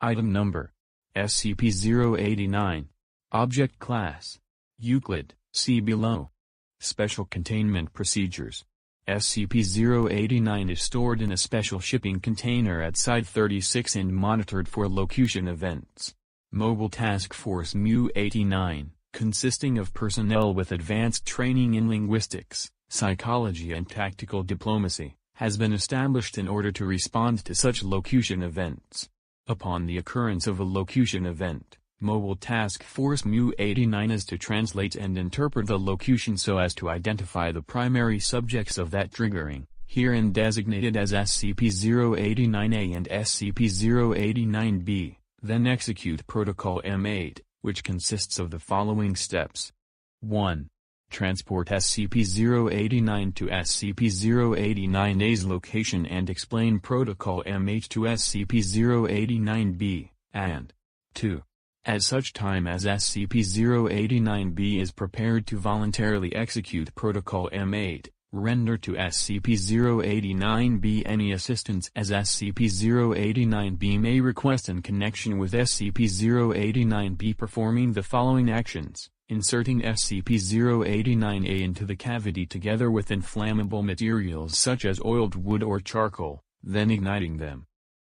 Item Number: SCP-089. Object Class: Euclid, see below. Special Containment Procedures: SCP-089 is stored in a special shipping container at Site-36 and monitored for locution events. Mobile Task Force Mu-89, consisting of personnel with advanced training in linguistics, psychology and tactical diplomacy, has been established in order to respond to such locution events. Upon the occurrence of a locution event, Mobile Task Force Mu-89 is to translate and interpret the locution so as to identify the primary subjects of that triggering, herein designated as SCP-089A and SCP-089B, then execute Protocol M8, which consists of the following steps. 1. Transport SCP-089 to SCP-089A's location and explain Protocol M8 to SCP-089B, and 2. At such time as SCP-089B is prepared to voluntarily execute Protocol M8, render to SCP-089B any assistance as SCP-089B may request in connection with SCP-089B performing the following actions: inserting SCP-089A into the cavity together with inflammable materials such as oiled wood or charcoal, then igniting them.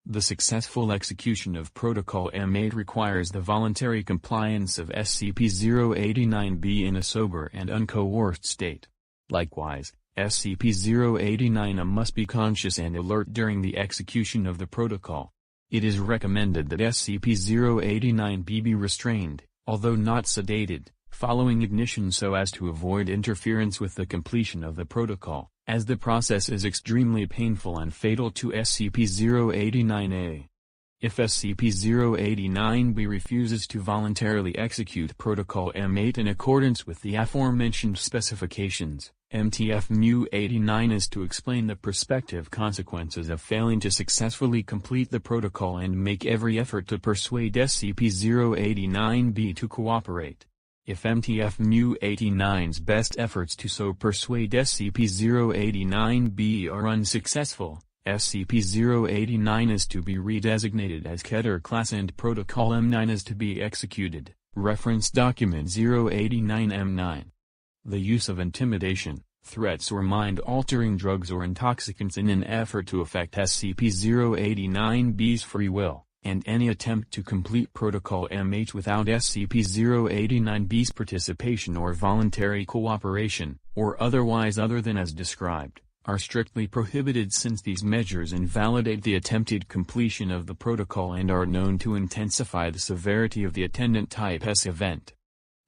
The successful execution of Protocol M8 requires the voluntary compliance of SCP-089B in a sober and uncoerced state. Likewise, SCP-089A must be conscious and alert during the execution of the protocol. It is recommended that SCP-089B be restrained, although not sedated, following ignition so as to avoid interference with the completion of the protocol, as the process is extremely painful and fatal to SCP-089A. If SCP-089B refuses to voluntarily execute Protocol M8 in accordance with the aforementioned specifications, MTF Mu-89 is to explain the prospective consequences of failing to successfully complete the protocol and make every effort to persuade SCP-089B to cooperate. If MTF Mu-89's best efforts to so persuade SCP-089B are unsuccessful, SCP-089 is to be redesignated as Keter Class and Protocol M9 is to be executed. Reference Document 089-M9. The use of intimidation, threats or mind-altering drugs or intoxicants in an effort to affect SCP-089B's free will, and any attempt to complete Protocol M8 without SCP-089B's participation or voluntary cooperation, or otherwise other than as described, are strictly prohibited since these measures invalidate the attempted completion of the protocol and are known to intensify the severity of the attendant Type S event.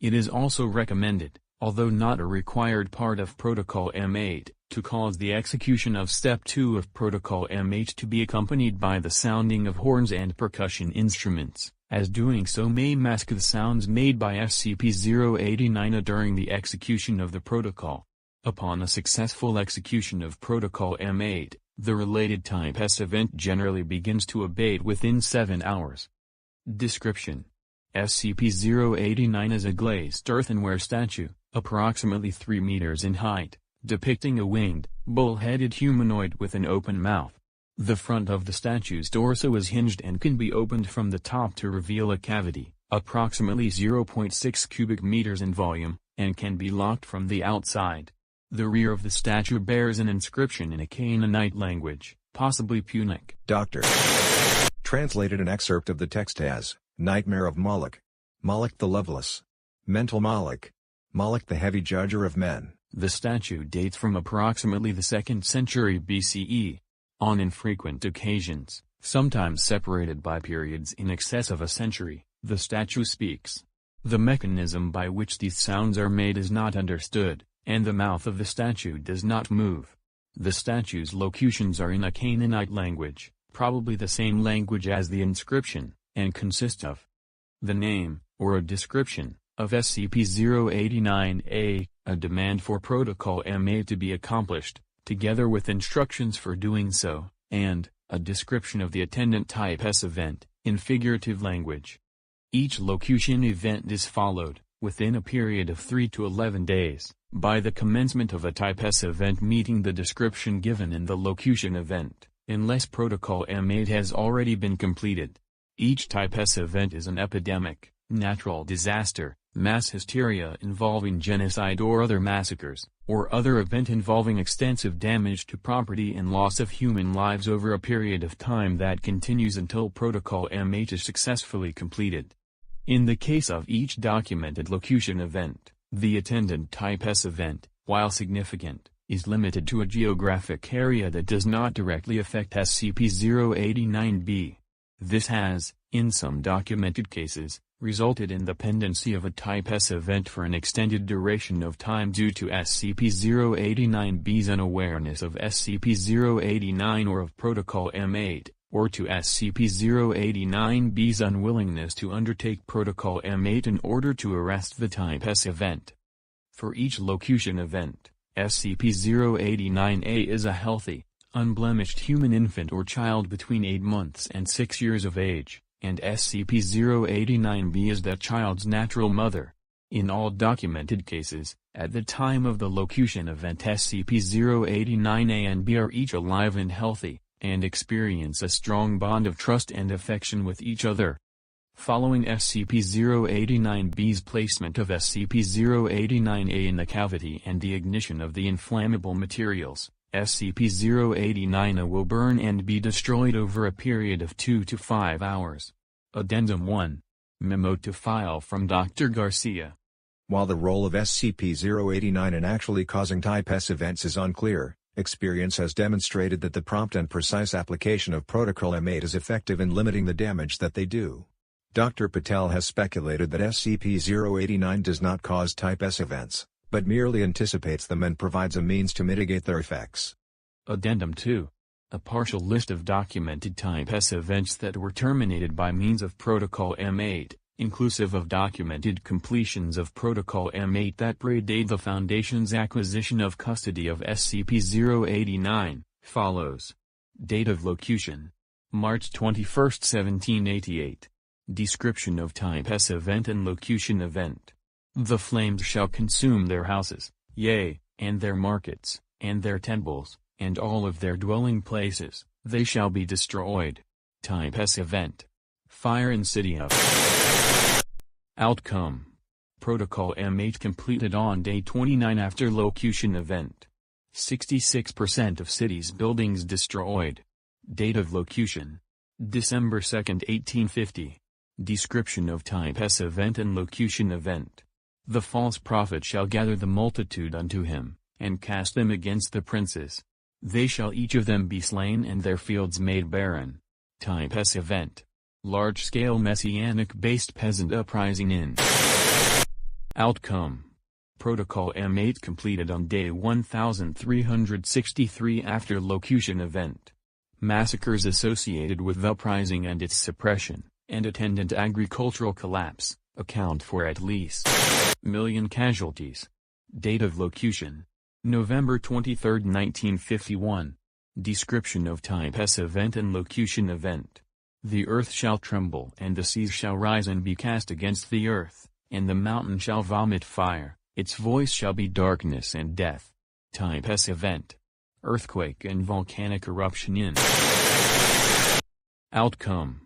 It is also recommended, although not a required part of Protocol M8, to cause the execution of Step 2 of Protocol M8 to be accompanied by the sounding of horns and percussion instruments, as doing so may mask the sounds made by SCP-089 during the execution of the protocol. Upon a successful execution of Protocol M8, the related Type S event generally begins to abate within 7 hours. Description: SCP-089 is a glazed earthenware statue, approximately 3 meters in height, depicting a winged, bull-headed humanoid with an open mouth. The front of the statue's torso is hinged and can be opened from the top to reveal a cavity, approximately 0.6 cubic meters in volume, and can be locked from the outside. The rear of the statue bears an inscription in a Canaanite language, possibly Punic. Dr. translated an excerpt of the text as, Nightmare of Moloch. Moloch the Loveless. Mental Moloch. Moloch the Heavy Judger of Men. The statue dates from approximately the 2nd century BCE. On infrequent occasions, sometimes separated by periods in excess of a century, the statue speaks. The mechanism by which these sounds are made is not understood, and the mouth of the statue does not move. The statue's locutions are in a Canaanite language, probably the same language as the inscription, and consist of the name, or a description, of SCP-089A, a demand for Protocol M8 to be accomplished, together with instructions for doing so, and a description of the attendant Type S event, in figurative language. Each locution event is followed, within a period of 3 to 11 days, by the commencement of a Type S event meeting the description given in the locution event, unless Protocol M8 has already been completed. Each Type S event is an epidemic, natural disaster, mass hysteria involving genocide or other massacres, or other event involving extensive damage to property and loss of human lives over a period of time that continues until Protocol M8 is successfully completed. In the case of each documented locution event, the attendant Type S event, while significant, is limited to a geographic area that does not directly affect SCP-089-B. This has, in some documented cases, resulted in the pendency of a Type S event for an extended duration of time due to SCP-089-B's unawareness of SCP-089 or of Protocol M8, or to SCP-089-B's unwillingness to undertake Protocol M8 in order to arrest the Type S event. For each locution event, SCP-089-A is a healthy, unblemished human infant or child between 8 months and 6 years of age, and SCP-089-B is that child's natural mother. In all documented cases, at the time of the locution event, SCP-089-A and B are each alive and healthy, and experience a strong bond of trust and affection with each other. Following SCP-089-B's placement of SCP-089-A in the cavity and the ignition of the inflammable materials, SCP-089-A will burn and be destroyed over a period of 2 to 5 hours. Addendum 1. Memo to file from Dr. Garcia. While the role of SCP-089 in actually causing Type S events is unclear, experience has demonstrated that the prompt and precise application of Protocol M8 is effective in limiting the damage that they do. Dr. Patel has speculated that SCP-089 does not cause Type S events, but merely anticipates them and provides a means to mitigate their effects. Addendum 2. A partial list of documented Type S events that were terminated by means of Protocol M8, inclusive of documented completions of Protocol M8 that predate the Foundation's acquisition of custody of SCP-089, follows. Date of locution: March 21, 1788. Description of Type S event and locution event: The flames shall consume their houses, yea, and their markets, and their temples, and all of their dwelling places, they shall be destroyed. Type S event: Fire in City of. Outcome: Protocol M8 completed on day 29 after locution event. 66% of city's buildings destroyed. Date of locution: December 2, 1850. Description of Type S event and locution event: The false prophet shall gather the multitude unto him, and cast them against the princes. They shall each of them be slain and their fields made barren. Type S event: Large-scale messianic-based peasant uprising in. Outcome: Protocol M8 completed on day 1363 after locution event. Massacres associated with the uprising and its suppression, and attendant agricultural collapse, account for at least million casualties. Date of locution: November 23, 1951. Description of Type S event and locution event: The earth shall tremble and the seas shall rise and be cast against the earth, and the mountain shall vomit fire, its voice shall be darkness and death. Type S event: Earthquake and volcanic eruption in. Outcome: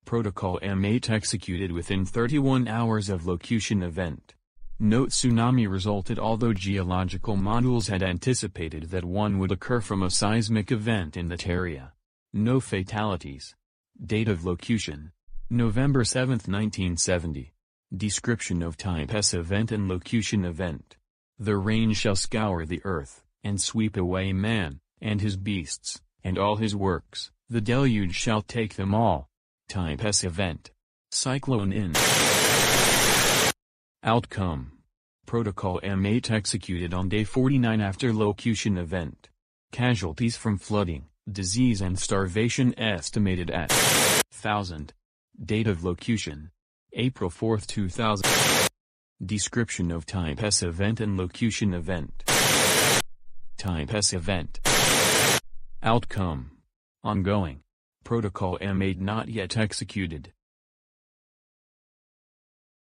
Protocol M8 executed within 31 hours of locution event. Note: tsunami resulted although geological modules had anticipated that one would occur from a seismic event in that area. No fatalities. Date of locution: November 7, 1970. Description of Type S event and locution event: The rain shall scour the earth, and sweep away man, and his beasts, and all his works, the deluge shall take them all. Type S event: Cyclone in. Outcome: Protocol M8 executed on day 49 after locution event. Casualties from flooding, disease and starvation estimated at 1,000. Date of locution: April 4, 2000. Description of Type S event and locution event: Type S event. Outcome: Ongoing. Protocol M8 not yet executed.